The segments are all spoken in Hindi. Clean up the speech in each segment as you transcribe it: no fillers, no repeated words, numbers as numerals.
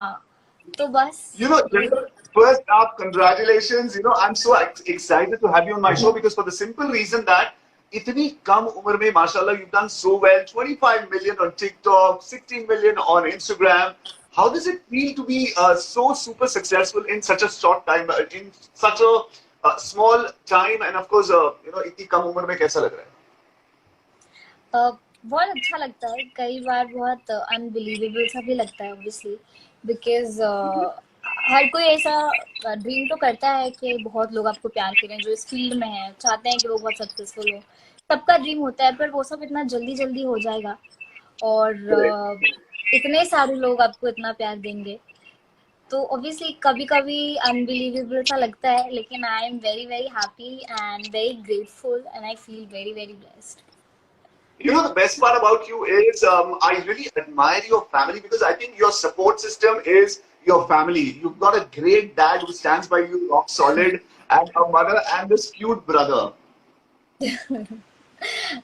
हाँ, तो बस Jennifer, first up, congratulations. I'm so excited to have you on my show because for the simple reason that itni kam umar mein, mashallah, you've done so well. 25 million on TikTok, 16 million on Instagram. How does it feel to be so super successful in such a short time, in such a small time, and of course, itni kam umar mein kaisa lag raha hai? बहुत अच्छा लगता है, कई बार बहुत अनबिलीवेबल सा भी लगता है ऑब्वियसली, बिकॉज हर कोई ऐसा ड्रीम तो करता है कि बहुत लोग आपको प्यार करें, जो इस फील्ड में है चाहते हैं कि वो बहुत सक्सेसफुल हो, सबका ड्रीम होता है, पर वो सब इतना जल्दी जल्दी हो जाएगा और Correct. इतने सारे लोग आपको इतना प्यार देंगे, तो ऑब्वियसली कभी कभी अनबिलीवेबल सा लगता है, लेकिन I am very very happy and very grateful and I feel very very blessed. The best part about you is I really admire your family because I think your support system is your family. You've got a great dad who stands by you rock solid, and a mother and this cute brother.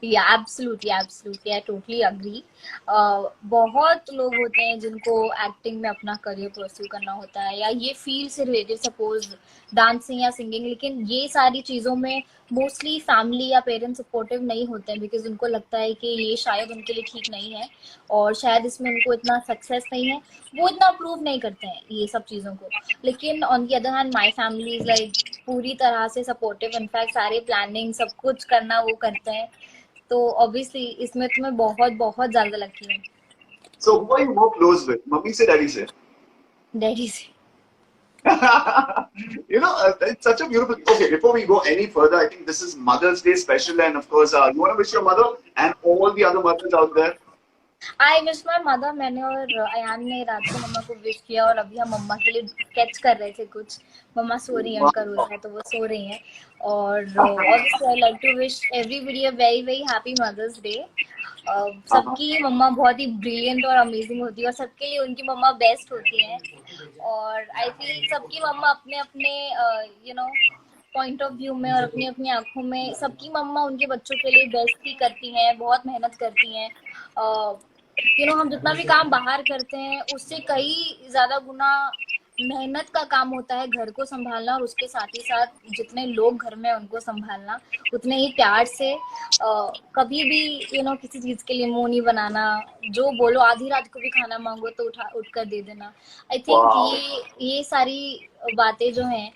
या absolutely absolutely, I totally agree. बहुत लोग होते हैं जिनको एक्टिंग में अपना करियर परस्यू करना होता है या ये फील्ड से रिलेटेड, सपोज डांसिंग या सिंगिंग, लेकिन ये सारी चीज़ों में मोस्टली फैमिली या पेरेंट्स सपोर्टिव नहीं होते हैं, बिकॉज उनको लगता है कि ये शायद उनके लिए ठीक नहीं है और शायद इसमें उनको इतना सक्सेस नहीं है, वो इतना अप्रूव नहीं करते हैं ये सब चीज़ों को. लेकिन on the other hand my family is like पूरी तरह से सपोर्टिव, इनफैक्ट सारे प्लानिंग सब कुछ करना वो करते हैं, तो ऑब्वियसली इसमें तुम्हें बहुत बहुत ज्यादा लगती है. So who are you more close with? Mummy se, daddy se? Daddy से. It's such a beautiful. Okay, before we go any further, I think this is Mother's Day special, and of course, you want to wish your mother and all the other mothers out there. I wish my mother. मैंने और अयान ने रात को मम्मा को विश किया और अभी हम मम्मा के लिए स्केच कर रहे थे कुछ. मम्मा सो रही है, उनका रोजा है तो वो सो रही हैं. और obviously I like to wish everybody a very very happy mother's day. सबकी मम्मा बहुत ही ब्रिलियंट और अमेजिंग होती है और सबके लिए उनकी मम्मा बेस्ट होती है. और आई फील सबकी मम्मा अपने अपने पॉइंट ऑफ व्यू में और अपनी अपनी आंखों में सबकी मम्मा उनके बच्चों के लिए बेस्ट ही करती हैं, बहुत मेहनत करती हैं. हम जितना भी काम बाहर करते हैं उससे कई ज्यादा गुना मेहनत का काम होता है घर को संभालना, और उसके साथ ही साथ जितने लोग घर में उनको संभालना, उतने ही प्यार से कभी भी किसी चीज के लिए मुंह नहीं बनाना. जो बोलो आधी रात को भी खाना मांगो तो उठ कर दे देना. I think Wow. ये सारी बातें जो हैं,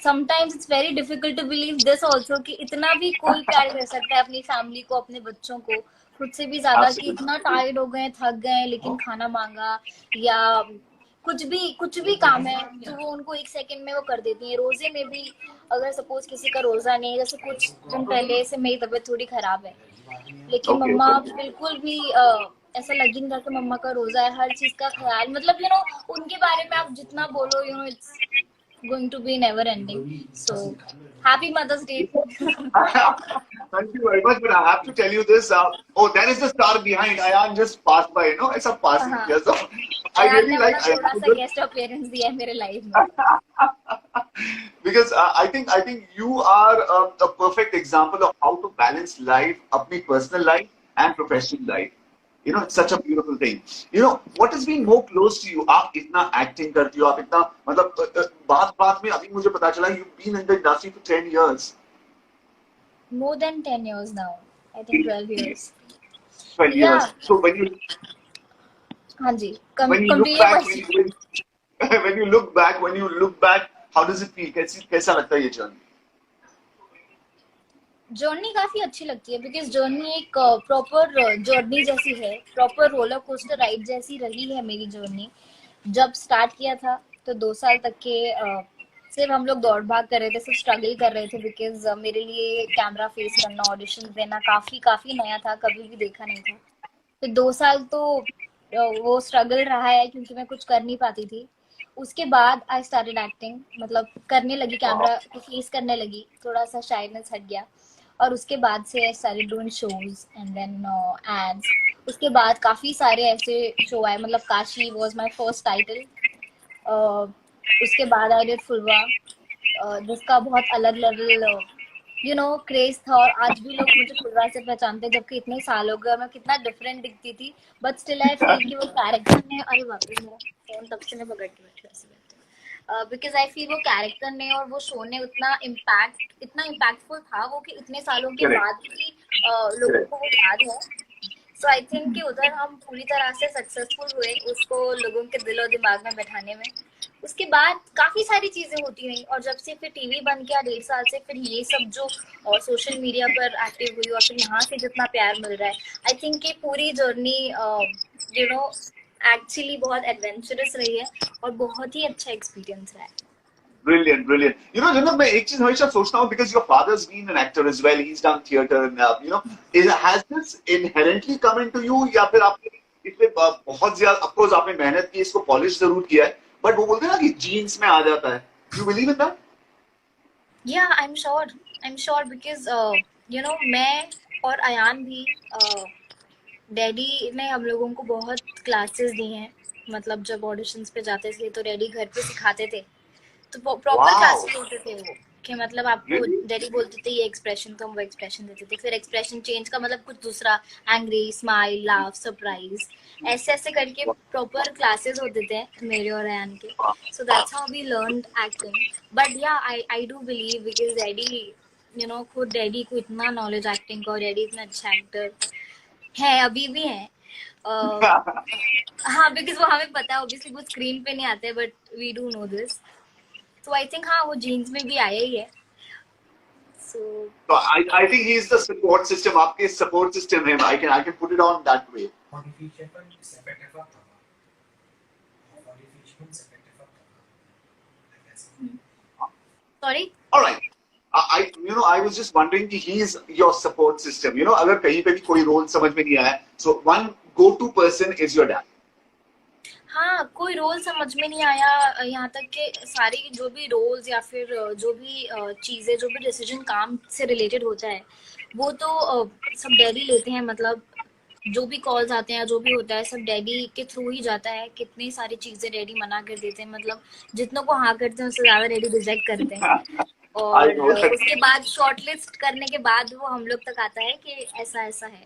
sometimes it's very difficult to believe this also कि इतना भी कोई प्यार कर सकता है अपनी फैमिली को, अपने बच्चों को खुद से भी ज्यादा, कि Absolutely. इतना टायर्ड हो गए, थक गए, लेकिन खाना मांगा या कुछ भी काम है तो वो उनको एक सेकंड में वो कर देती है. रोजे में भी अगर सपोज किसी का रोजा नहीं है, जैसे कुछ दिन पहले से मेरी तबीयत थोड़ी खराब है, लेकिन Okay, मम्मा okay. बिल्कुल भी ऐसा लग ही नहीं रहा कि मम्मा का रोजा है. हर चीज का ख्याल, मतलब उनके बारे में आप जितना बोलो it's going to be never ending. So happy Mother's Day. Thank you very much, but I have to tell you this. Oh, there is the star behind. Ayan just passed by. It's a passing हाँ, here. So I Ayaan really ने like अपना थोड़ा Ayan सा गेस्ट अपीयरेंस दिया है मेरे लाइफ में. because I think you are a perfect example of how to balance life, अपनी personal life and professional life. It's such a beautiful thing. What has been more close to you? आप इतना acting करती हो, आप इतना मतलब बात में अभी मुझे पता चला you've been in the industry for 10 years. More than 10 years now. I think 12 years. 12 Yeah. years. So हाँ जी. when you look complete back, question. when you look back, how does it feel? कैसा लगता है ये journey? जर्नी काफी अच्छी लगती है, बिकॉज जर्नी एक प्रॉपर जर्नी जैसी है, प्रॉपर रोलर कोस्टर राइड जैसी रही है मेरी जर्नी. जब स्टार्ट किया था तो 2 साल तक के सिर्फ हम लोग दौड़ भाग कर रहे थे, सिर्फ स्ट्रगल कर रहे थे, बिकॉज मेरे लिए कैमरा फेस करना, ऑडिशन देना काफी काफी नया था, कभी भी देखा नहीं था. फिर 2 साल तो वो स्ट्रगल रहा है क्योंकि मैं कुछ कर नहीं पाती थी. उसके बाद आई स्टार्टेड एक्टिंग, मतलब करने लगी, कैमरा को फेस करने लगी, थोड़ा सा शाइनेस हट गया. और उसके बाद से I started doing shows and then ads. उसके बाद काफी सारे ऐसे शो आए, मतलब Kashi was my first title. उसके बाद आई डिड फुलवा, जिसका बहुत अलग लेवल क्रेज था, और आज भी लोग मुझे फुलवा से पहचानते हैं, जबकि इतने साल हो गए और मैं कितना डिफरेंट दिखती थी, बट स्टिल आई फील कि वो कैरेक्टर ने, अरे बाप रे मेरा फोन तब से मैं पकड़ के बैठी हूँ, बिकॉज आई फील वो कैरेक्टर ने और वो शो ने इतना इम्पैक्टफुल था वो, कि इतने सालों के Correct. बाद भी लोगों को वो याद है। सो आई थिंक कि उधर हम पूरी तरह से सक्सेसफुल हुए उसको लोगों के दिल और दिमाग में बैठाने में। उसके बाद काफी सारी चीजें होती रही, और जब से फिर टीवी बन गया 1.5 साल से, फिर ये सब जो और सोशल मीडिया पर एक्टिव हुई, और फिर यहाँ से जितना प्यार मिल रहा है, आई थिंक कि पूरी जर्नी एक्चुअली बहुत एडवेंचरस रही है और बहुत ही अच्छा एक्सपीरियंस रहा है। Brilliant, brilliant. Jannat, मैं एक चीज हमेशा सोचता हूँ, because your father's been an actor as well, he's done theater, and has this inherently come into you, या फिर आपने इसमें बहुत ज्यादा, of course आपने मेहनत की, इसको पॉलिश जरूर किया है, बट वो बोलते हैं ना कि जीन्स में आ जाता है. You believe in that? Yeah, I'm sure because मैं और अयान भी, डैडी ने हम लोगों को बहुत क्लासेस दी हैं, मतलब जब ऑडिशंस पे जाते थे तो डैडी घर पे सिखाते थे, तो प्रॉपर Wow. क्लासेस होते थे वो, कि मतलब आपको Really? डैडी बोलते थे ये एक्सप्रेशन, तो हम वो एक्सप्रेशन देते थे, फिर एक्सप्रेशन चेंज का मतलब कुछ दूसरा, एंग्री, स्माइल, लाफ, सरप्राइज, ऐसे ऐसे करके प्रॉपर क्लासेस होते थे मेरे और अयान के। So that's how we learned acting. But yeah I do believe, because daddy खुद डैडी को इतना नॉलेज एक्टिंग का, और डैडी इतना अच्छा एक्टर है, अभी भी है। हाँ, बिकॉज वो हमें पता है, ऑब्वियसली वो स्क्रीन पे नहीं आते, but we do know this. तो आई थिंक हाँ, वो जीन्स में भी आया ही है। So I think he's the support system. आपके support system है. I can put it on that way. sorry. All right. I was just wondering कि he is your support system. अगर कहीं पे भी कोई रोल समझ में नहीं आया, so one go-to person is your dad. हाँ, कोई रोल समझ में नहीं आया, यहाँ तक कि सारी जो भी रोल्स या फिर जो भी चीजें, जो भी डिसीजन काम से रिलेटेड होता है, वो तो सब डैडी लेते हैं। मतलब जो भी कॉल्स आते हैं, जो भी होता है, सब डैडी के थ्रू ही जाता है। कितनी सारी चीजें डैडी मना कर देते हैं, मतलब जितनों को हाँ करते हैं उससे ज्यादा डैडी रिजेक्ट करते हैं। I और know that. उसके बाद शॉर्टलिस्ट करने के बाद वो हम लोग तक आता है कि ऐसा ऐसा है।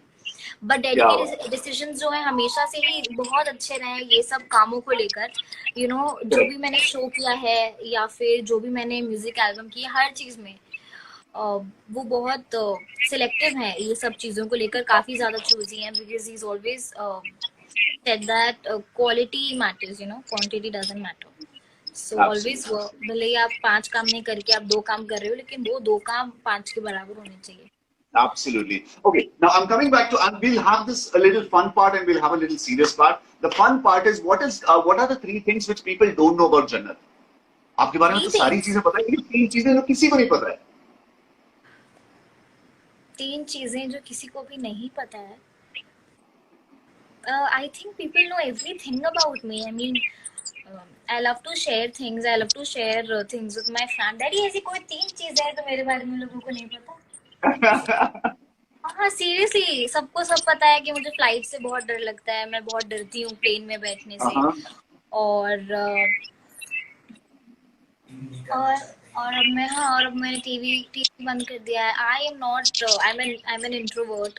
बट डैडी क्या के डिसीजंस जो है हमेशा से ही बहुत अच्छे रहे, ये सब कामों को लेकर। जो भी मैंने शो किया है या फिर जो भी मैंने म्यूजिक एल्बम की, हर चीज में वो बहुत सिलेक्टिव है ये सब चीजों को लेकर, काफी ज्यादा चूजी है, because he is always said that quality matters, quantity doesn't matter. So always वो, भले ही आप 5 काम नहीं करके आप 2 काम कर रहे हो, लेकिन वो 2 काम 5 के बराबर होने चाहिए। Absolutely. Okay, now I'm coming back to, and we'll have this a little fun part and we'll have a little serious part. The fun part is what are the 3 things which people don't know about Jannat? आपके बारे में तो सारी चीजें पता है, लेकिन 3 चीजें जो किसी को नहीं पता है। 3 चीजें जो किसी को भी नहीं पता है। I think people know everything about me. I mean, I love to share things. I love to share things with my family. Daddy, ऐसी कोई 3 चीजें हैं तो मेरे बारे में लोगों को नहीं पता? हाँ, सीरियसली सबको सब पता है कि मुझे फ्लाइट से बहुत डर लगता है, मैं बहुत डरती हूँ प्लेन में बैठने से। और अब मैंने टीवी बंद कर दिया है। आई एम एन इंट्रोवर्ट,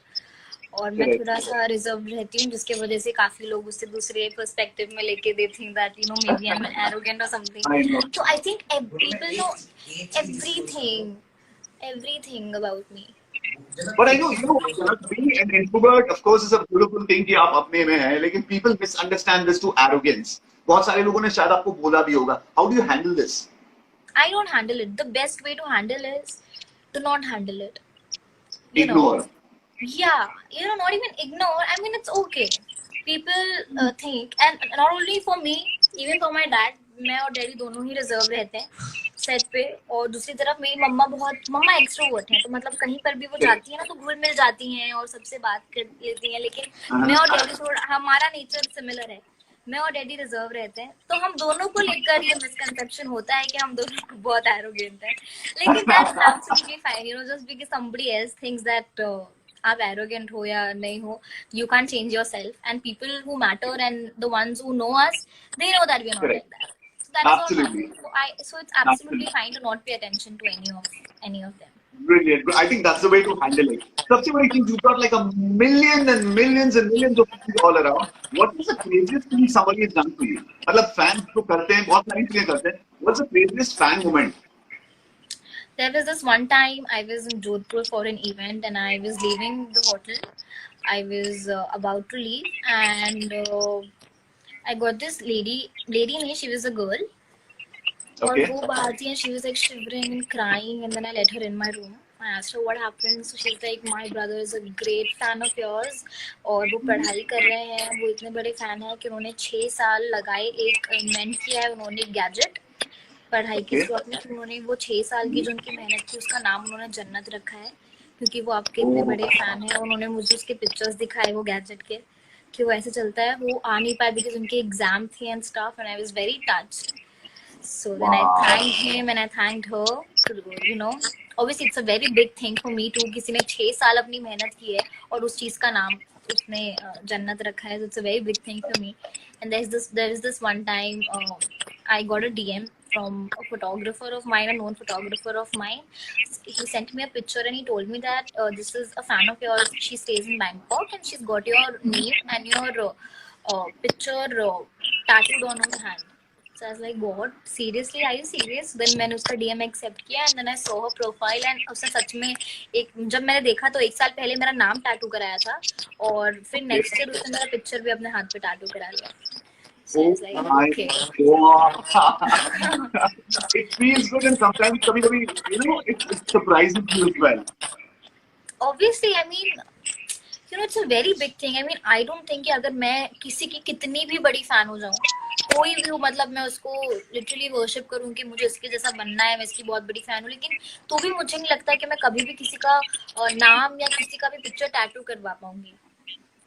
और मैं थोड़ा सा रिजर्व रहती हूँ, जिसके वजह से काफी लोग उससे दूसरे पर्सपेक्टिव में लेके they think that maybe I am arrogant और something. So I think people know everything about me. But I know, being an introvert, of course, is a beautiful thing कि आप अपने में हैं, लेकिन people misunderstand this to arrogance. बहुत सारे लोगों ने शायद आपको बोला भी होगा. How do you handle this? I don't handle it. The best way to handle is to not handle it. Ignore. Yeah, not even ignore. I mean, it's okay. People think, and not only for me, even for my dad. मैं और डैडी दोनों ही रिजर्व रहते हैं सेट पे, और दूसरी तरफ मेरी मम्मा एक्सट्रोवर्ट है, तो मतलब कहीं पर भी वो जाती है ना तो घुल मिल जाती हैं और सबसे बात कर लेती हैं। लेकिन मैं और डैडी थोड़ा, हमारा नेचर सिमिलर है, मैं और डैडी रिजर्व रहते हैं, तो हम दोनों को लेकर ये मिसकंसेप्शन होता है कि हम दोनों बहुत एरोगेंट हैं। लेकिन that's absolutely fine, just because somebody else thinks that आप एरोगेंट हो या नहीं हो, you can't change yourself, and people who matter and the ones who know us, they know that we are not like that. So that is all. So it's absolutely fine to not pay attention to any of them. Brilliant. I think that's the way to handle it. सबसे बड़ी चीज, you've got like a million and millions and millions of people all around. What is the craziest thing somebody has done for you? मतलब fans तो करते हैं, बहुत सारी चीजें करते हैं. What's the craziest fan moment? There was this one time I was in Jodhpur for an event and I was leaving the hotel. I was about to leave and I got this lady named, she was a girl. और Okay. वो बाहर थी and she was like shivering and crying and then I let her in my room. I asked her what happened. So she's like, my brother is a great fan of yours और वो पढ़ाई कर रहे हैं, वो इतने बड़े fan हैं कि उन्होंने 6 साल लगाए, एक इन्वेंट किया है उन्होंने गैजेट पढ़ाई के Okay. स्लॉट में, उन्होंने वो 6 साल की जो उनकी मेहनत थी उसका नाम उन्होंने जन्नत रखा है क्योंकि वो आपके इतने Oh. बड़े फैन हैं. उन्होंने मुझे उसके पिक्चर्स दिखाए वो गैजेट के कि वो ऐसे चलता है, वो आ नहीं पाए बिकॉज उनके एग्जाम थे and stuff and I was very touched. So then I thanked him and I thanked her. You know, obviously it's a very big thing for me too. किसी ने 6 साल अपनी मेहनत की है और उस चीज का नाम उसने जन्नत रखा है. So it's a very big thing for me. And there is this one time I got a DM from a photographer of mine, a known photographer of mine. He sent me a picture and he told me that this is a fan of yours. She stays in Bangkok and she's got your name and your picture tattooed on her hand. So I was like, what? Seriously? Are you serious? Then मैंने उसका DM accept किया and then I saw her profile and उसने सच में जब मैंने देखा तो 1 साल पहले मेरा नाम टैटू कराया था और फिर नेक्स्ट ईयर उसने मेरा पिक्चर भी अपने हाथ पे टैटू करा लिया. So I was like, okay. It feels good and sometimes कभी-कभी, it surprises you as well. Obviously, I mean, it's a very big thing. I mean, I don't think कि अगर मैं किसी की कितनी भी बड़ी फैन हो जाऊँ, कोई भी हो, मतलब मैं उसको लिटरली वर्शिप करूँ कि मुझे इसके जैसा बनना है, मैं इसकी बहुत बड़ी फैन हूँ, लेकिन तो भी मुझे नहीं लगता कि मैं कभी भी किसी का नाम या किसी का भी पिक्चर टैटू करवा पाऊंगी.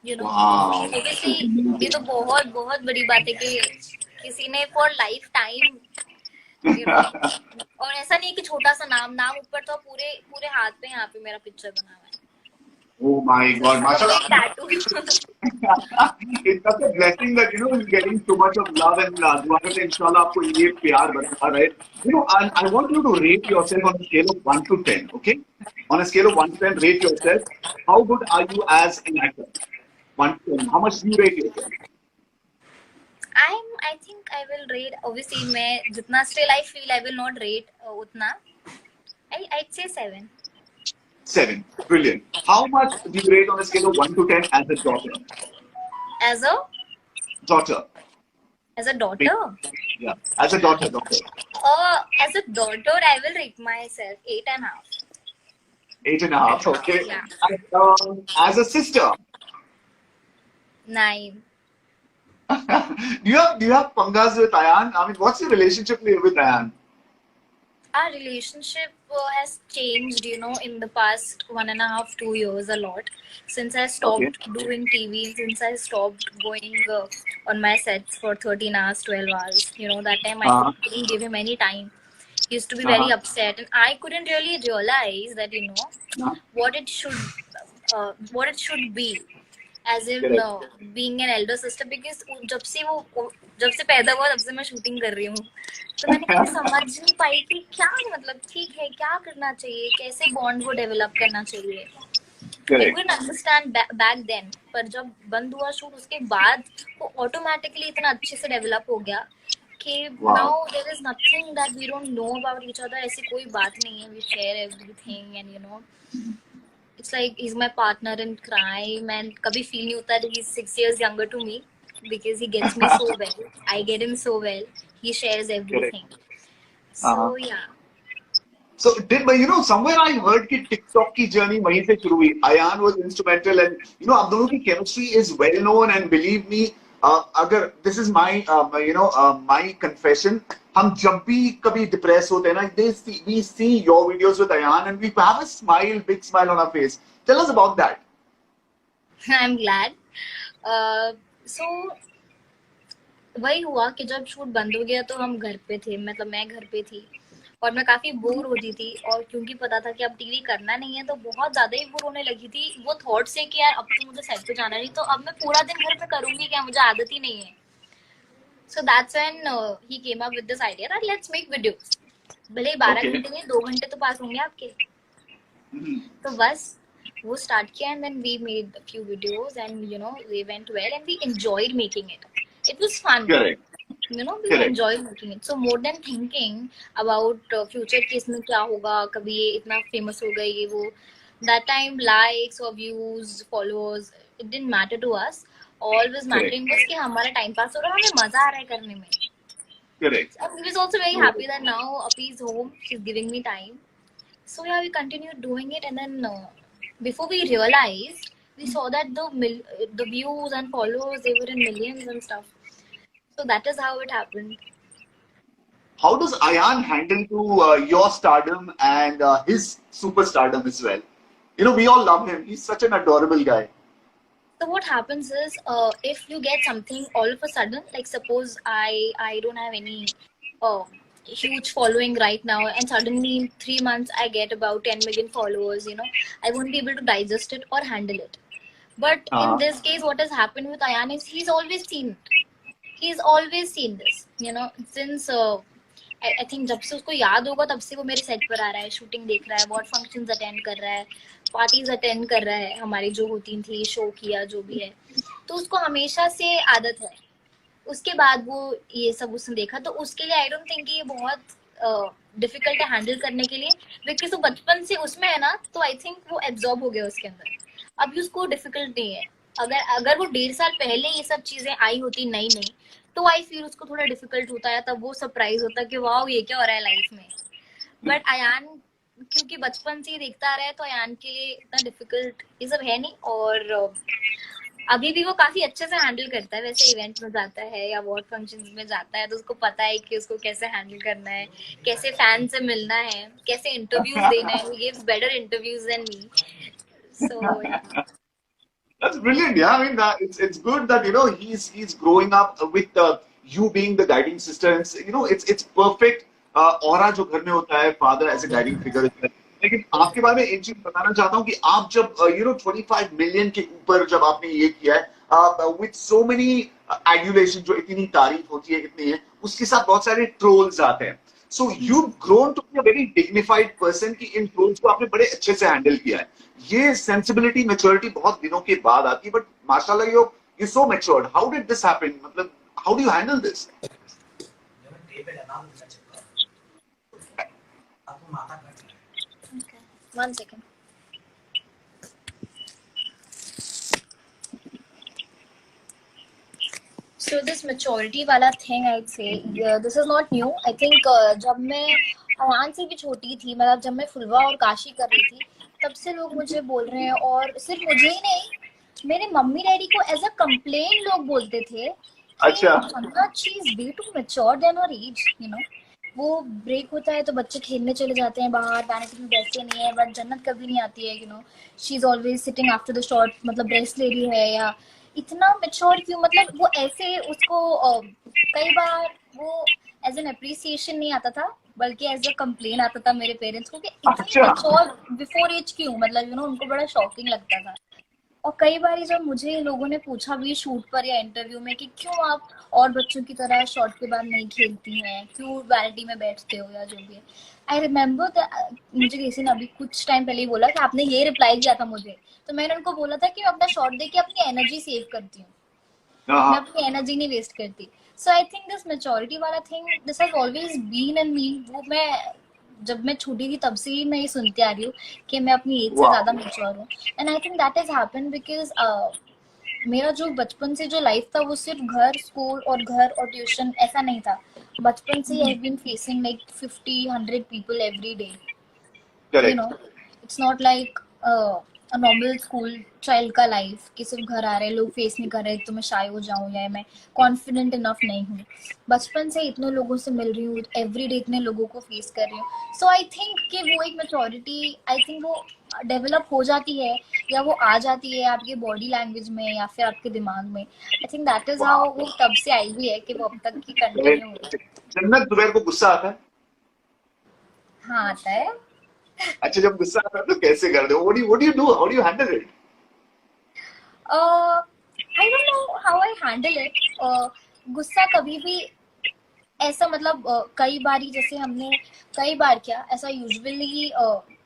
Obviously ये तो बहुत बहुत बड़ी बात है कि किसी ने फॉर लाइफ टाइम और ऐसा नहीं है कि छोटा सा नाम ऊपर तो पूरे पूरे हाथ पे यहाँ पे मेरा पिक्चर बना हुआ है. Oh my God, mashallah. Tattoo. It's such a blessing that you're getting so much of love and दुआ करते हैं इंशाल्लाह आपको ये प्यार बरकरार रहे. I want you to rate yourself on a scale of 1 to 10, okay? On a scale of 1 to 10, rate yourself. How good are you as an actor? 1 to 10. How much do you rate yourself? I think I will rate. Obviously, मैं जितना still I feel I will not rate उतना. I'd say 7. 7. Brilliant. How much do you rate on a scale of 1 to 10 as a daughter? As a daughter. As a daughter? Yeah, as a daughter. As a daughter, I will rate myself 8.5. 8.5. Okay. Yeah. And, as a sister? 9. Do you have pangas with Ayan? I mean, what's your relationship with Ayan? Our relationship has changed, in the past 1.5, 2 years a lot. Since I stopped doing TV, since I stopped going on my sets for 13 hours, 12 hours, that time I couldn't give him any time. He used to be very upset, and I couldn't really realize that, what it should be. As in being an elder sister, because जब से पैदा हुआ तब से मैं शूटिंग कर रही हूँ, तो मैंने कभी समझ नहीं पाई कि क्या मतलब ठीक है, क्या करना चाहिए, कैसे बॉन्ड को डेवलप करना चाहिए. I couldn't understand back then, पर जब बंद हुआ शूट उसके बाद वो ऑटोमेटिकली इतना अच्छे से डेवलप हो गया कि now there is nothing that we don't know about each other. ऐसी कोई बात नहीं है, we share everything and it's like he's my partner in crime and kabhi feel nahi hota that he's 6 years younger to me because he gets me so well. I get him so well. He shares everything. So yeah. So somewhere I heard कि TikTok की journey वहीं से शुरू हुई. Ayan was instrumental and आप दोनों की chemistry is well known and believe me, अगर this is my my confession, हम जब भी कभी depressed होते हैं ना, we see your videos with Ayan and we have a smile, big smile on our face. Tell us about that. I'm glad. So वही हुआ कि जब शूट बंद हो गया तो हम घर पे थे, मतलब मैं घर पे थी और मैं काफी बोर होती थी और क्योंकि पता था कि अब टीवी करना नहीं है तो बहुत ज्यादा ही बोर होने लगी थी वो थॉट से कि यार अब तो मुझे सेट पे जाना नहीं, तो अब मैं पूरा दिन घर पे करूंगी क्या, मुझे आदत ही नहीं है. So that's when he came up with this idea that let's make videos. भले 12 घंटे नहीं 2 घंटे तो पास होंगे आपके. तो बस वो स्टार्ट किया and then we made a few videos and they went well and we enjoyed making it. It was fun. Correct We correct enjoyed making it. So more than thinking about future के इसमें क्या होगा, कभी ये इतना famous हो गए ये वो, that time likes or views, followers, it didn't matter to us. All was mattering was कि हमारा time pass हो रहा है, हमें मजा आ रहा है करने में. Correct I was also very happy that now Api is home, she's giving me time. So yeah, we continued doing it, and then before we realized, we saw that the views and followers, they were in millions and stuff. So that is how it happened. How does Ayan handle to your stardom and his superstardom as well? You know, we all love him. He's such an adorable guy. So what happens is, if you get something all of a sudden, like suppose I don't have any huge following right now, and suddenly in 3 months I get about 10 million followers, I won't be able to digest it or handle it. But in this case, what has happened with Ayan is he's always seen it. He's always seen this, since I think जब से उसको याद होगा तब से वो मेरे सेट पर आ रहा है, शूटिंग देख रहा है, वॉट फंक्शंस अटेंड कर रहा है, पार्टीज अटेंड कर रहा है, हमारी जो होती थी, शो किया जो भी है, तो उसको हमेशा से आदत है. उसके बाद वो ये सब उसने देखा, तो उसके लिए आई डोंट थिंक ये बहुत डिफिकल्ट है हैंडल करने के लिए, बिकॉज वो बचपन से उसमें है ना, तो आई थिंक वो एब्जॉर्ब हो गया उसके अंदर. अभी उसको डिफिकल्ट नहीं है. अगर वो 1.5 साल पहले ये सब चीजें आई होती नई नई, तो आई फील उसको थोड़ा डिफिकल्ट होता है, तब वो सरप्राइज होता कि वाओ ये क्या हो रहा है लाइफ में. बट अयान क्योंकि बचपन से ही देखता आ रहा है, तो अयान के लिए इतना डिफिकल्ट ये सब है नहीं. और अभी भी वो काफी अच्छे से हैंडल करता है. वैसे इवेंट में जाता है या अवार्ड फंक्शंस में जाता है, तो उसको पता है कि उसको कैसे हैंडल करना है, कैसे फैन से मिलना है, कैसे इंटरव्यूज देना है. He gives better interviews than me. So That's brilliant. Yeah, I mean, it's good that he's growing up with you being the guiding sister. And it's perfect aura जो घर में होता है, father as a guiding figure. लेकिन आपके बारे में एक चीज बताना चाहता हूँ कि आप जब 25 मिलियन के ऊपर जब आपने ये किया है with so many adulation, जो इतनी तारीफ होती है, इतनी है, उसके साथ बहुत सारे ट्रोल्स आते हैं. So you've grown to be a very dignified person कि इन ट्रोल्स को आपने बड़े अच्छे से हैंडल किया है. ये सेंसिबिलिटी मैच्योरिटी बहुत दिनों के बाद आती है, बट माशाल्लाह you so matured. How did this happen? मतलब how do you handle this? One second. So this maturity वाला thing, I'd say this is not new. I think जब मैं अयान से भी छोटी थी, मतलब जब मैं फुलवा और काशी कर रही थी, तब से लोग मुझे बोल रहे हैं. और सिर्फ मुझे ही नहीं, मेरे मम्मी डैडी को एज अ कंप्लेन लोग बोलते थे. अच्छा. She is way too mature than her age. वो ब्रेक होता है तो बच्चे खेलने चले जाते हैं बाहर, वैनिटी में बैठते नहीं है, बट जन्नत कभी नहीं आती है. She is always sitting after the shot, मतलब रेस्ट ले रही है. या इतना मैच्योर क्यों? मतलब वो ऐसे उसको कई बार वो एज एन अप्रिसिएशन नहीं आता था, बल्कि एज अ कंप्लेन आता था मेरे पेरेंट्स को कि इतनी मैच्योर बिफोर एज क्यों. मतलब उनको बड़ा शॉकिंग लगता था. और कई बार जब मुझे लोगों ने पूछा भी शूट पर या इंटरव्यू में कि क्यों आप और बच्चों की तरह शॉट के बाद नहीं खेलती हैं, क्यों वैनिटी में बैठते हो या जो भी है, आई रिमेम्बर मुझे किसी ने अभी कुछ टाइम पहले ही बोला कि आपने ये रिप्लाई किया था मुझे, तो मैंने उनको बोला था कि मैं अपना शॉट देके अपनी एनर्जी सेव करती हूँ, मैं अपनी एनर्जी नहीं वेस्ट करती. So I think this maturity वाला thing, this has always been in me. वो मैं जब मैं छोटी थी तब से ही मैं ये सुनती आ रही हूँ कि मैं अपनी एज से ज्यादा मैच्योर हूँ. And I think that has happened because मेरा जो बचपन से जो लाइफ था वो सिर्फ घर, स्कूल और घर और ट्यूशन ऐसा नहीं था. बचपन से I have been facing like 50-100 people every day. It's not like a normal school child का लाइफ कि सिर्फ घर आ रहे लोग फेस नहीं कर रहे तो मैं शाय हो जाऊं या मैं कॉन्फिडेंट इनफ नहीं हूँ. बचपन से इतने लोगों से मिल रही हूँ, एवरी डे इतने लोगों को फेस कर रही हूँ. सो आई थिंक कि वो एक मैच्योरिटी आई थिंक वो डेवलप हो जाती है या वो आ जाती है आपकी बॉडी लैंग्वेज में या फिर आपके दिमाग में. I think that is how वो तब से आई हुई है कि वो अब तक की कंटिन्यू हो रही है. जन्नत, जुबैर को गुस्सा आता है? हाँ आता है. अच्छा, जब गुस्सा आता है तो कैसे कर दो? What do you do? How do you handle it? I don't know how I handle it. गुस्सा कभी भी ऐसा मतलब कई बारी जैसे हमने कई बार क्या ऐसा यूजुअली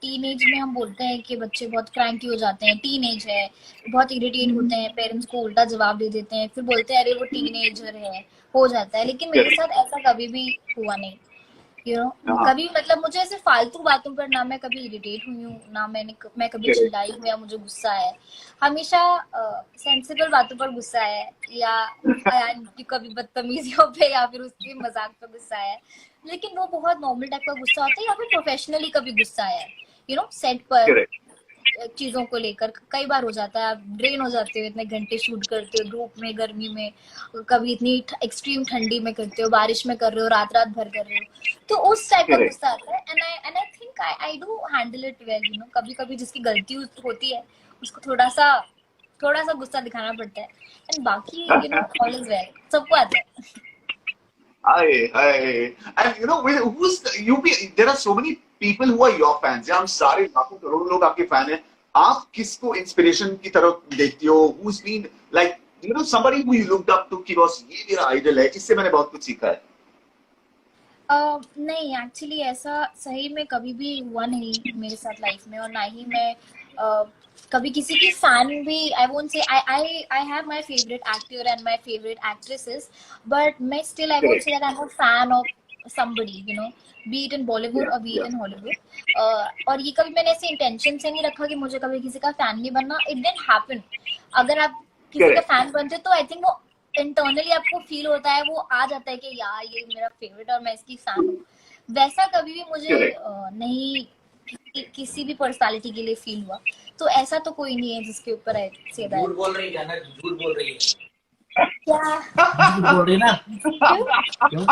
टीनेज में हम बोलते हैं कि बच्चे बहुत क्रैंकी हो जाते हैं, टीनेज है, बहुत इरिटेट होते हैं, पेरेंट्स को उल्टा जवाब दे देते हैं, फिर बोलते हैं अरे वो टीनेजर है, हो जाता है। लेकिन मेरे करेक्ट। साथ ऐसा कभी भी हुआ नहीं, हाँ, कभी मतलब मुझे ऐसे फालतू बातों पर ना मैं कभी इरिटेट हुई हूँ, ना मैं कभी करेक्ट। चिल्लाई हूँ या मुझे गुस्सा है। हमेशा सेंसिबल बातों पर गुस्सा है, या की कभी बदतमीजियों पे या फिर उसके मजाक पे गुस्सा है। लेकिन वो बहुत नॉर्मल टाइप का गुस्सा होता है, या फिर प्रोफेशनली कभी गुस्सा है, सेट पर करेक्ट। चीजों को लेकर कई बार हो जाता है। आप ड्रेन हो जाते हो, इतने घंटे शूट करते हो, धूप में, गर्मी में, कभी इतनी एक्सट्रीम ठंडी में करते हो, बारिश में कर रहे हो, रात रात भर कर रहे हो, तो उस टाइप का करेक्ट। गुस्सा आता है। And I think I do handle it well. कभी कभी जिसकी गलती होती है उसको थोड़ा सा गुस्सा दिखाना पड़ता है, एंड बाकी ऑल इज वेल, सबको आता है। Hi. And who's there are so many people who are your fans. हम सारे लाखों करोड़ों लोग आपके फैन हैं। आप किसको इंस्पिरेशन की तरफ देखती हो? Who's been like somebody who you looked up to कि बस ये मेरा आइडल है, इससे मैंने बहुत कुछ सीखा है। नहीं, एक्चुअली ऐसा सही में कभी भी हुआ नहीं मेरे साथ लाइफ में, और ना ही मैं कभी किसी की फैन भी, I won't say I have my favourite actor and my favourite actresses, but मैं still I won't say Correct. That I am a fan of somebody, be it in Bollywood Yeah, or be it yeah. in Hollywood। और ये कभी मैंने ऐसे इंटेंशन से नहीं रखा कि मुझे कभी किसी का फैन नहीं बनना, इट डिडंट हैपन। अगर आप किसी का Correct. फैन बनते हो तो आई थिंक वो इंटरनली आपको फील होता है, वो आ जाता है कि यार ये मेरा फेवरेट और मैं इसकी फैन हूँ। वैसा कभी भी मुझे Correct. नहीं किसी भी पर्सनालिटी के लिए फील हुआ। तो ऐसा तो कोई नहीं है जिसके ऊपर है सीधा। झूठ बोल रही है ना, झूठ बोल रही है। क्या? झूठ बोल रही है ना। क्यों? क्यों?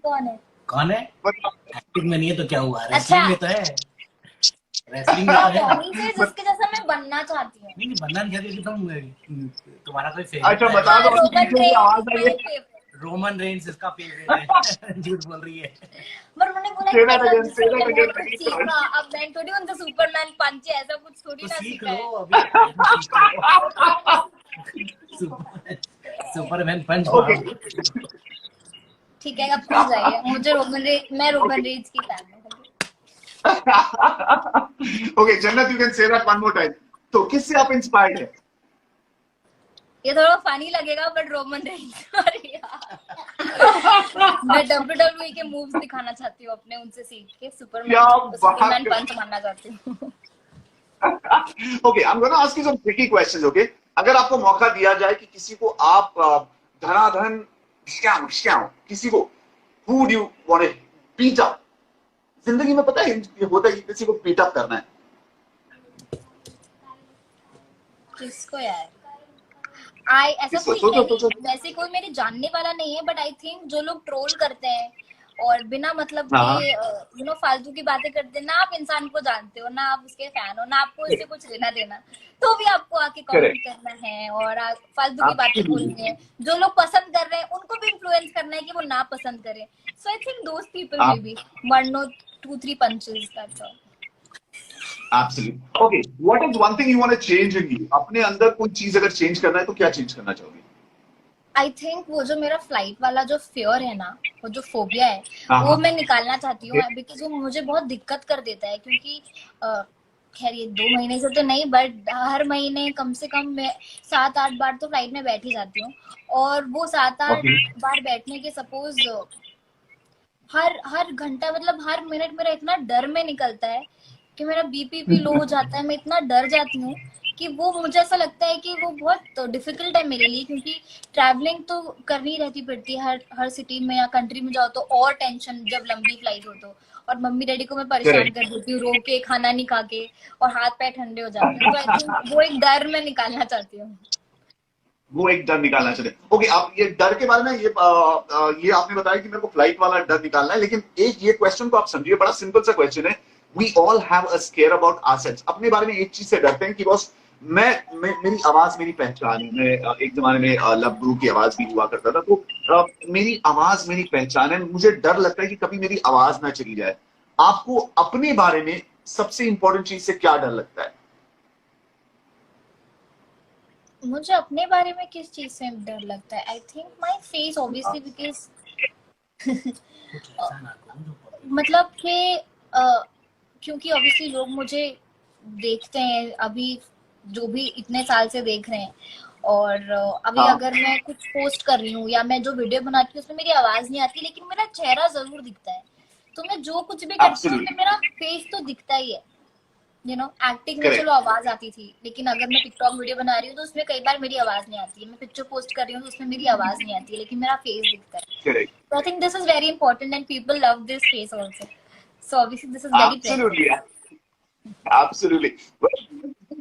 कौन है? कौन है? एक्टिंग में नहीं है तो क्या हुआ, अच्छा, रेसलिंग में तो है। रेसलिंग में तो है। वही से जिसके जैसा मैं बनना चाहती हूँ। नहीं बनना नहीं चाहती कि तुम्हारा कोई अच्छा, फेवरेट है? बता दो, रोमन पीछे से रेंस आवाज इज आई माय है। फेवरेट। रोमन रेंस इसका फेवरेट है। झूठ बोल रही है। पर उन्होंने बोला Say कि that मतलब again, जिससे say मैंने that बहुत again, कुछ again. सीखा। अब मैं थोड़ी उनसे सुपरमैन पंच है, ऐसा कुछ थोड़ी तो ना सीख सीखा लो है। अभी, टाइम सीख लो। सुपरमैन पंच Okay. मारो। ठीक है, अब खुल जाइए। मैं रोमन Okay. रेंस की फैन हूँ। Okay, Jannat, you can say that one more time. तो किससे आप इंस्पायर्ड है? ये थोड़ा फनी लगेगा, बट रोमन रेंस। अरे यार, मैं WWE के मूव्स दिखाना चाहती हूँ अपने, उनसे सीख के क्या बात सुपरमैन कर। पंच मानना चाहती हूँ। Okay, I'm going to ask you some tricky questions, okay? अगर आपको मौका दिया जाए कि किसी को आप धनाधन किसी को who do you want to beat up? जिंदगी में पता है ये होता है कि किसी को बीट अप करना है। किसको यार? ऐसा किसको? कोई है सोचो नहीं, सोचो। वैसे कोई मेरे जानने वाला नहीं है, बट आई थिंक जो लोग ट्रोल करते हैं और बिना मतलब के हाँ। फालतू की बातें करते हैं ना, आप इंसान को जानते हो ना, आप उसके फैन हो ना, आपको इससे कुछ लेना देना, तो भी आपको आके कमेंट करेक्ट। करना है और फालतू की बातें बोलनी एब्सोल्युटली। है। जो लोग पसंद कर रहे हैं उनको भी इन्फ्लुएंस करना है कि वो ना पसंद करें। So I think those people may be one no 2-3 punches, that's all. Absolutely. Okay, what is one thing you want to change in you? अपने अंदर कोई चीज अगर चेंज करना है तो क्या चेंज करना चाहोगे? आई थिंक वो जो मेरा फ्लाइट वाला जो फियर है ना, वो जो फोबिया है, हाँ वो हाँ। मैं निकालना चाहती हूँ, Okay. बिकॉज वो मुझे बहुत दिक्कत कर देता है। क्योंकि खैर ये 2 महीने से तो नहीं, बट हर महीने कम से कम मैं 7-8 बार तो फ्लाइट में बैठ ही जाती हूँ। और वो 7-8 Okay. बार बैठने के सपोज हर हर घंटा मतलब हर मिनट मेरा इतना डर में निकलता है कि मेरा बीपी भी लो हो जाता है। मैं इतना डर जाती हूँ कि वो मुझे ऐसा लगता है कि वो बहुत डिफिकल्ट है मेरे लिए, क्योंकि ट्रैवलिंग तो करनी रहती पड़ती है हर सिटी में या कंट्री में जाओ तो, और टेंशन जब लंबी फ्लाइट हो तो। और मम्मी डैडी को मैं परेशान कर देती हूँ, रो के, खाना नहीं खा के, और हाथ पैर ठंडे हो जाते हैं। तो आई थिंक वो एक डर मैं निकालना चाहती हूँ। वो एक डर निकालना चाहिए। ओके, आप ये डर के बारे में ये आपने बताया कि मेरे को फ्लाइट वाला डर निकालना है, लेकिन एक ये क्वेश्चन को आप समझिए, बड़ा सिंपल सा क्वेश्चन है। We all have a scare about ourselves. अपने बारे में एक चीज से डरते हैं कि बॉस मेरी आवाज मेरी पहचान है। मैं एक जमाने में लव गुरु की आवाज भी हुआ करता था, तो मेरी आवाज मेरी पहचान है। मुझे डर लगता है कि कभी मेरी आवाज ना चली जाए। आपको अपने बारे में सबसे इंपॉर्टेंट चीज से क्या डर लगता है? मुझे अपने बारे में किस चीज से डर लगता है? I think my face, obviously, because मतलब कि क्योंकि ऑब्वियसली लोग मुझे देखते हैं अभी, जो भी इतने साल से देख रहे हैं, और अभी हाँ। अगर मैं कुछ पोस्ट कर रही हूँ या मैं जो वीडियो बनाती हूँ उसमें मेरी आवाज नहीं आती, लेकिन मेरा चेहरा जरूर दिखता है। तो मैं जो कुछ भी करती हूँ उसमें Absolutely. मेरा फेस तो दिखता ही है। एक्टिंग में Correct. चलो आवाज आती थी, लेकिन अगर मैं टिकटॉक वीडियो बना रही हूँ तो उसमें कई बार मेरी आवाज नहीं आती है। मैं पिक्चर पोस्ट कर रही हूँ तो उसमें मेरी आवाज नहीं आती है, लेकिन मेरा फेस दिखता है। Correct. So I think this is very important and people love this face also. So obviously this is very Absolutely. precious. Absolutely.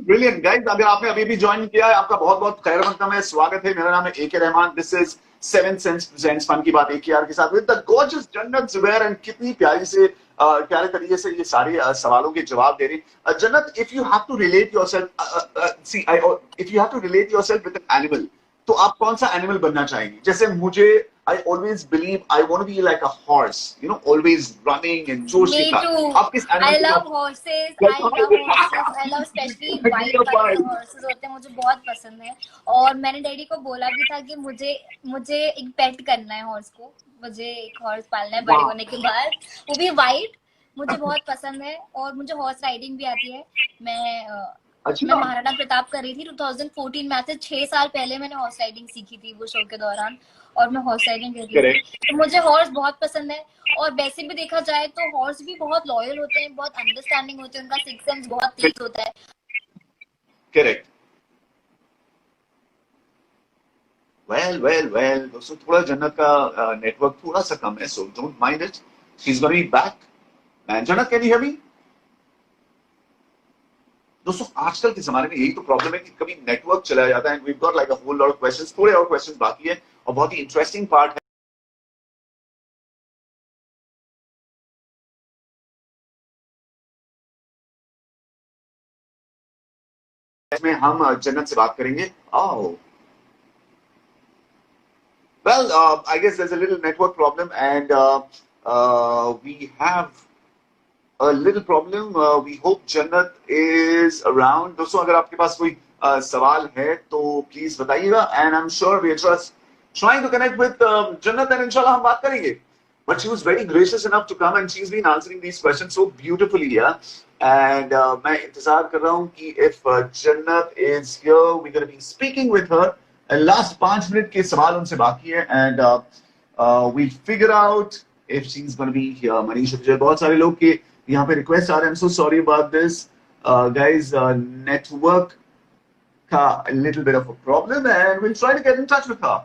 Brilliant, guys. अगर आपने अभी भी ज्वाइन किया है, आपका बहुत बहुत खैर मकदम है, स्वागत है। मेरा नाम है AK Rahman. This is 7 sense presents fun की बात AKR के साथ विद द गॉर्जियस जन्नत जुबैर। एंड कितनी प्यारे तरीके से ये सारे सवालों के जवाब दे रही। Jannat, if you have to relate yourself, if you have to relate yourself with an animal, तो आप कौन सा एनिमल बनना चाहेंगी? जैसे मुझे, I always believe I want to be like a horse, always running and जोश के Me साथ। too. आप किस animal I के love साथ- horses. I love horses. I love especially white color के horses होते हैं, मुझे बहुत पसंद है। और मैंने डैडी को बोला भी था कि मुझे एक पेट करना है हॉर्स को। मुझे एक हॉर्स पालना है बड़े होने के बाद, वो भी व्हाइट। मुझे बहुत पसंद है और मुझे हॉर्स राइडिंग भी आती है। मैं महाराणा प्रताप कर रही थी 2014 में। आज से 6 साल पहले मैंने हॉर्स राइडिंग सीखी थी वो शो के दौरान, और मैं हॉर्स राइडिंग कर रही थी। तो मुझे हॉर्स बहुत पसंद है। और वैसे भी देखा जाए तो हॉर्स भी बहुत लॉयल होते हैं, बहुत अंडरस्टैंडिंग होते हैं, उनका सिक्स सेंस बहुत तेज होता है। करेक्ट। वेल दोस्तों, थोड़ा जन्नत का नेटवर्क थोड़ा सा कम है, so don't mind it. She is gonna be back. And जन्नत, कैन यू हियर मी? दोस्तों, आजकल के जमाने में यही तो प्रॉब्लम है कि कभी नेटवर्क चला जाता है। And we got like a whole lot of questions. थोड़े और क्वेश्चंस बाकी है और बहुत ही इंटरेस्टिंग पार्ट है इसमें हम जन्नत से बात करेंगे। ओह well, I guess there's a little network problem and we have a little problem. We hope Jannat is around. दोस्तों, अगर आपके पास कोई सवाल है तो प्लीज बताइएगा। And I am sure we are just trying to connect with Jannat and inshallah हम बात करेंगे। But she was very gracious enough to come and she's been answering these questions so beautifully, yeah. And मैं इंतजार कर रहा हूँ कि if Jannat is here, we're going to be speaking with her. And last 5 minute के सवाल उनसे बाकी है and we'll figure out if she's going to be here. Manish, बहुत सारे लोग के यहाँ पे रिक्वेस्ट आ रहे हैं। I'm so sorry about this, guys. Network का a little bit of a problem and we'll try to get in touch with her.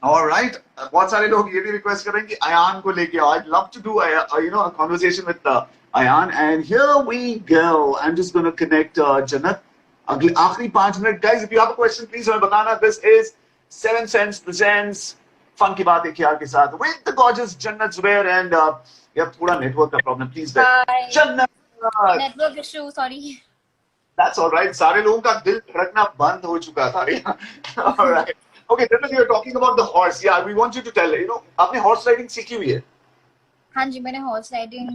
All right. बहुत सारे लोग ये भी रिक्वेस्ट कर रहे हैं कि अयान को लेके आओ। I'd love to do a conversation with Ayan, and here we go. I'm just going to connect Jannat. अगले आखिरी 5 minute, guys. If you have a question, please हमें बताना। This is 7 Cents presents fun की बात AKR के साथ with the gorgeous Jannat Zubair and यार थोड़ा नेटवर्क का प्रॉब्लम, प्लीज। जन्नत, network issue, sorry. That's all right. सारे लोगों का दिल धड़कना बंद हो चुका था। All right. Okay, Jannat, you were talking about the horse. Yeah, we want you to tell. आपने horse riding सीखी हुई है? हाँ जी, मैंने हॉर्स राइडिंग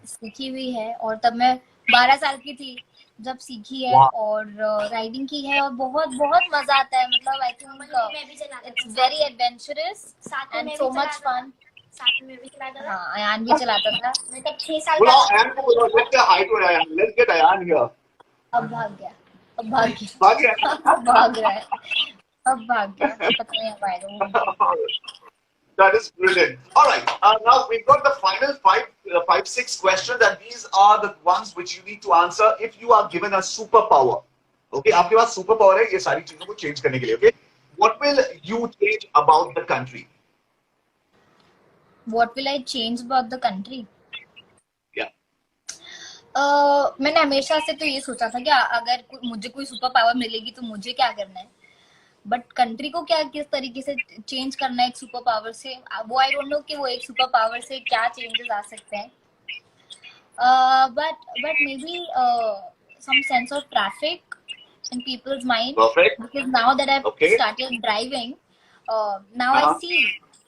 सीखी हुई है और तब मैं 12 साल की थी जब सीखी है। और राइडिंग की है और बहुत बहुत मजा आता है। मतलब I think it's very adventurous and so much fun. साथ में भी चलाता था। हाँ, अयान भी चलाता था। मैं तब 6 साल बुलाओ अयान को, बुलाओ। Let's get height with Ayan. Let's get Ayan here. अब भाग गया, अब भाग गया, भाग गया? अब भाग रहा है, अब भाग गया, पता नहीं अब आएगा। That is brilliant. All right. Now we've got the final 6 questions, and these are the ones which you need to answer if you are given a superpower. Okay, आपके पास सुपर पावर है ये सारी चीजों को चेंज करने के लिए। Okay, what will you change about the country? What will I change about the country? Yeah. मैंने हमेशा से तो ये सोचा था कि अगर मुझे कोई सुपर पावर मिलेगी तो मुझे क्या करना है, बट कंट्री को क्या किस तरीके से चेंज करना है एक सुपर पावर से, वो आई डोंट नो कि वो एक सुपर पावर से क्या चेंजेस आ सकते हैं। But may be some sense of traffic in people's mind. Perfect. Because now that I've started driving, now I see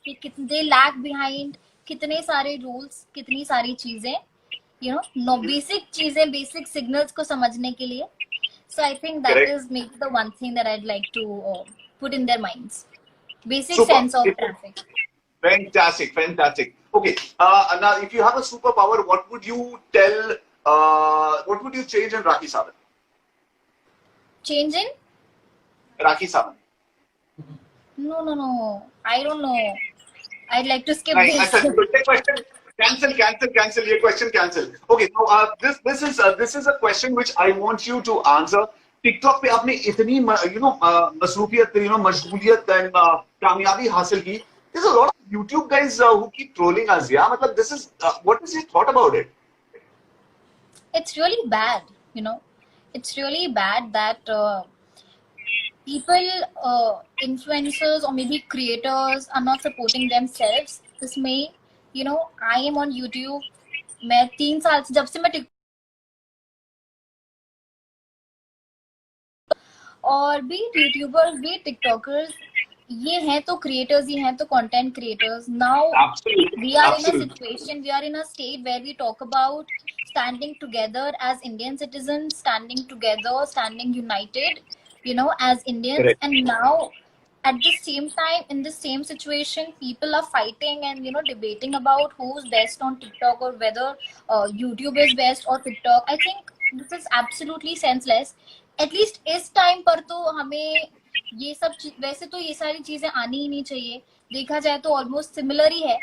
कि they lag behind कितने सारे rules, कितनी सारी चीजें, बेसिक चीजें, बेसिक सिग्नल्स को समझने के लिए। So I think that is maybe the one thing that I'd like to put in their minds. Basic sense of traffic. Fantastic. Okay. Now, if you have a superpower, what would you tell? What would you change in Rakhi Sawant? Change in? Rakhi Sawant. No. I don't know. I'd like to skip Right. this. अच्छा, तो ये question cancel. ये question cancel. Okay. Now, this is a question which I want you to answer. TikTok पे आपने इतनी मसरूफियत, मशगूलियत and कामयाबी हासिल की. There's a lot of YouTube guys who keep trolling us. Yeah, मतलब this is what is your thought about it? It's really bad, It's really bad that people, influencers or maybe creators are not supporting themselves. This may, I am on YouTube. मैं 3 साल से, जब से मैं और भी यूट्यूबर्स भी टिकटॉकर्स, ये हैं तो क्रिएटर्स, ये हैं तो content creators. Now we are in a situation, we are in a state where we talk about standing together as Indian citizens, standing together, standing united, as Indians. Correct. And now at the same time, in the same situation, people are fighting and debating about who's best on TikTok, or whether YouTube is best or TikTok. I think this is absolutely senseless. At least इस टाइम पर तो हमें ये सब, वैसे तो ये सारी चीजें आनी ही नहीं चाहिए. देखा जाए तो ऑलमोस्ट सिमिलर ही है.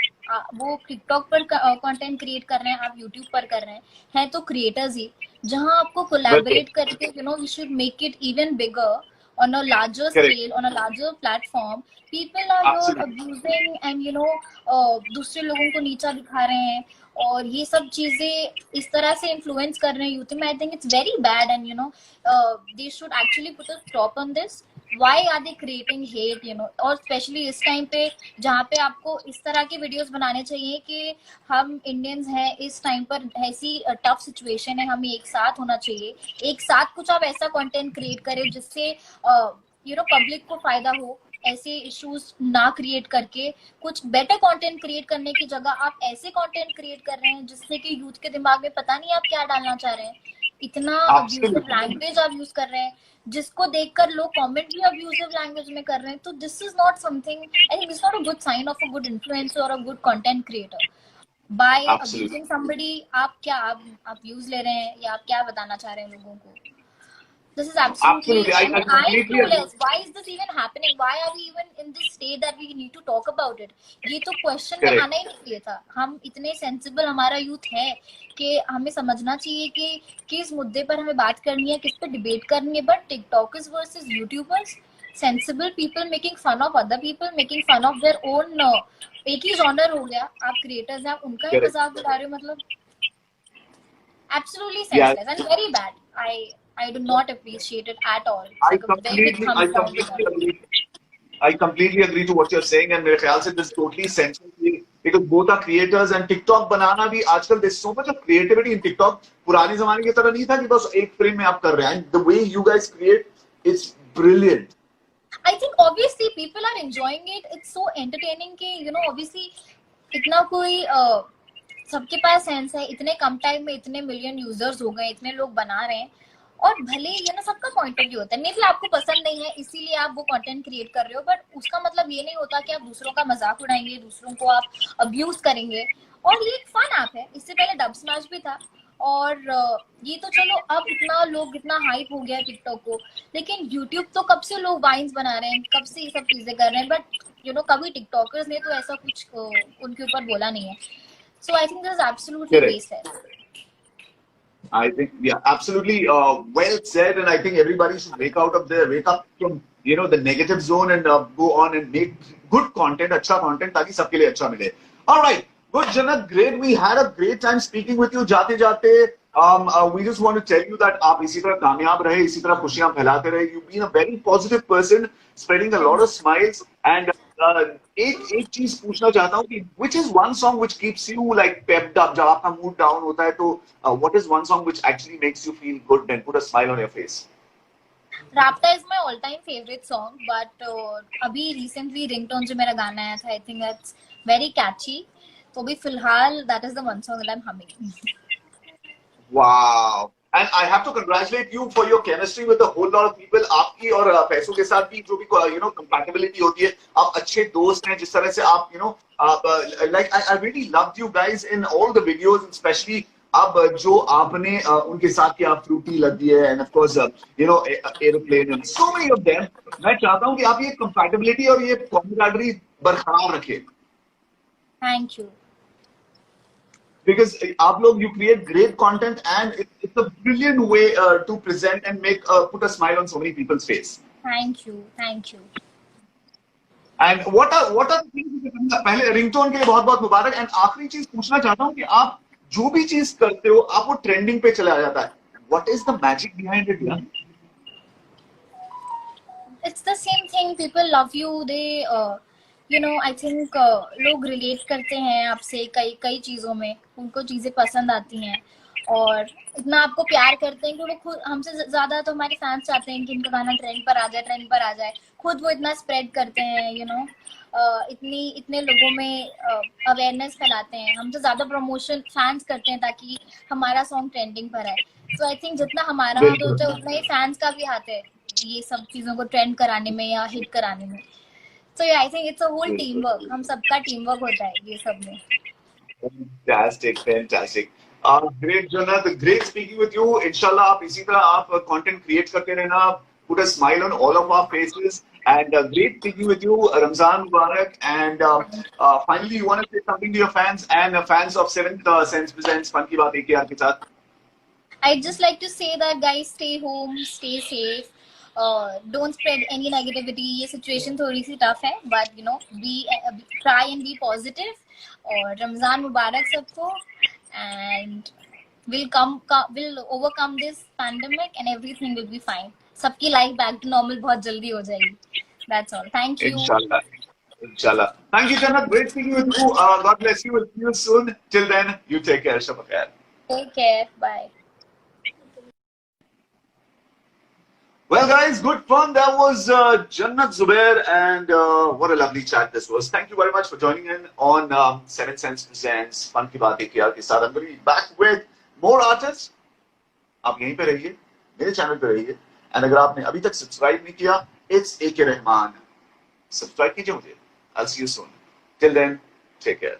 वो टिकटॉक पर कंटेंट क्रिएट कर रहे हैं, आप यूट्यूब पर कर रहे हैं तो क्रिएटर्स ही. जहां आपको कोलैबोरेट करके we should make it even bigger on a larger scale, on a larger platform. People are here abusing and दूसरे लोगों को नीचा दिखा रहे हैं और ये सब चीजें इस तरह से इन्फ्लुएंस कर रहे हैं यूथ में. आई think it's very bad and they should actually put a stop on this. Why are they creating hate, और स्पेशली इस टाइम पे जहाँ पे आपको इस तरह के वीडियोस बनाने चाहिए कि हम इंडियंस हैं, इस टाइम पर ऐसी टफ सिचुएशन है, हमें एक साथ होना चाहिए. एक साथ कुछ आप ऐसा कंटेंट क्रिएट करें जिससे पब्लिक को फायदा हो. ऐसे इश्यूज ना क्रिएट करके कुछ बेटर कंटेंट क्रिएट करने की जगह आप ऐसे कंटेंट क्रिएट कर रहे हैं जिससे कि यूथ के दिमाग में पता नहीं आप क्या डालना चाह रहे हैं. इतना अब्यूजिव लैंग्वेज आप यूज कर रहे हैं जिसको देखकर लोग कमेंट भी अब्यूजिव लैंग्वेज में कर रहे हैं. तो this is not something, I think this not a good sign of a good influencer और a good content creator. By abusing somebody आप व्यूज ले रहे हैं या आप क्या बताना चाह रहे हैं लोगों को? This is absolutely I am clueless. Why is this even happening? Why are we even in this state that we need to talk about it? ये तो क्वेश्चन में आना ही नहीं चाहिए था. हम इतने सेंसिबल हमारा यूथ है कि हमें समझना चाहिए कि किस मुद्दे पर हमें बात करनी है, किस पे डिबेट करनी है. But TikTokers versus YouTubers, sensible people making fun of other people, making fun of their own. एक ही जॉनर हो गया, आप क्रिएटर्स हैं, आप उनका ही मजाक उड़ा रहे हो. मतलब absolutely senseless and very bad. I do not appreciate it at all. I completely agree to what you're saying, and मेरे ख्याल से this totally senseless because both are creators and TikTok बनाना भी आजकल there's so much of creativity in TikTok. पुराने जमाने की तरह नहीं था कि बस एक फ्रेम में आप कर रहे हैं. The way you guys create, it's brilliant. I think obviously people are enjoying it. It's so entertaining कि obviously इतना कोई सबके पास सेंस है. इतने कम टाइम में इतने मिलियन यूजर्स हो गए, इतने लोग बना रहे हैं. और भले सबका पॉइंट ऑफ व्यू होता है, मे भी आपको पसंद नहीं है इसीलिए आप वो कंटेंट क्रिएट कर रहे हो, बट उसका मतलब ये नहीं होता कि आप दूसरों का मजाक उड़ाएंगे, दूसरों को आप अब्यूज करेंगे. और ये एक फन ऐप है. इससे पहले डब स्मैश भी था और ये तो चलो अब इतना हाइप हो गया है टिकटॉक को. लेकिन यूट्यूब तो कब से लोग वाइन्स बना रहे हैं, कब से ये सब चीजें कर रहे हैं, बट कभी टिकटॉकर्स ने तो ऐसा कुछ उनके ऊपर बोला नहीं है. So I think this is absolutely wasted. I think, yeah, absolutely well said, and I think everybody should wake up from the negative zone and go on and make good content, अच्छा content, ताकि सबके लिए अच्छा मिले. All right, good Janak, great. We had a great time speaking with you. जाते जाते we just want to tell you that आप इसी तरह कामयाब रहे, इसी तरह खुशियां फैलाते रहे. You've been a very positive person, spreading a lot of smiles. And एक चीज पूछना चाहता हूँ कि which is one song which keeps you like pepped up जब आपका mood down होता है, तो what is one song which actually makes you feel good and put a smile on your face? Rapta is my all time favorite song, but अभी recently ringtone जो मेरा गाना आया था, I think that's very catchy. तो अभी फिलहाल that is the one song that I'm humming. Wow, And I have to congratulate you for your chemistry with a whole lot of people. आपकी और पैसों के साथ भी जो भी compatibility होती है, आप अच्छे दोस्त हैं. जिस तरह से आप like I really loved you guys in all the videos, especially अब जो आपने उनके साथ की आप फ्रूटी लगी है, and of course airplane and so many of them. मैं चाहता हूँ कि आप ये compatibility और ये camaraderie बरकरार रखें. Thank you. Because आप लोग you create great content and it's a brilliant way to present and make put a smile on so many people's face. Thank you. Thank you. And what are the things? पहले रिंगटोन के लिए बहुत बहुत मुबारक. एंड आखिरी चीज पूछना चाहता हूँ कि आप जो भी चीज करते हो आप वो ट्रेंडिंग पे चला जाता है. What is the magic behind it? It's the same thing. People love you. They I think लोग रिलेट करते हैं आपसे कई चीजों में. उनको चीजें पसंद आती हैं और इतना आपको प्यार करते हैं कि वो खुद हमसे ज्यादा तो हमारे फैंस चाहते हैं कि इनका गाना ट्रेंड पर आ जाए. खुद वो इतना स्प्रेड करते हैं इतने लोगों में अवेयरनेस फैलाते हैं. हमसे ज्यादा प्रमोशन फैंस करते हैं ताकि हमारा सॉन्ग ट्रेंडिंग पर है. सो आई थिंक जितना हमारा हाथ होता है उतना ही फैंस का भी हाथ है ये सब चीजों को ट्रेंड कराने में या हिट कराने में. So I think it's a whole team work. हम सबका टीम वर्क होता है ये सब में. Fantastic. Great, Jannat. Great speaking with you. Inshallah, आप इसी तरह आप content create करते रहना. Put a smile on all of our faces. And great speaking with you, Ramzan Mubarak. And finally, you want to say something to your fans and fans of Seventh Sense Presents Fun की बात AKR के साथ? I'd just like to say that guys, stay home, stay safe. Don't spread any negativity. ये situation थोड़ी सी tough है, but try and be positive. और रमजान मुबारक सबको. And we'll overcome this pandemic and everything will be fine. सबकी life back to normal बहुत जल्दी हो जाएगी. That's all. Thank you. Inshallah. Thank you, Jannat. Great speaking with you. God bless you. We'll see you soon. Till then, you take care. Shab khair. Take care. Bye. Well, guys, good fun. That was Jannat Zubair, and what a lovely chat this was. Thank you very much for joining in on Seventh Sense Presents Fun की बात AKR के साथ. I'm going to be back with more artists. आप यहीं पे रहिए, मेरे चैनल पे रहिए. And अगर आपने अभी तक सब्सक्राइब नहीं किया, it's AK Rahman. सब्सक्राइब कीजिए मुझे. I'll see you soon. Till then, take care.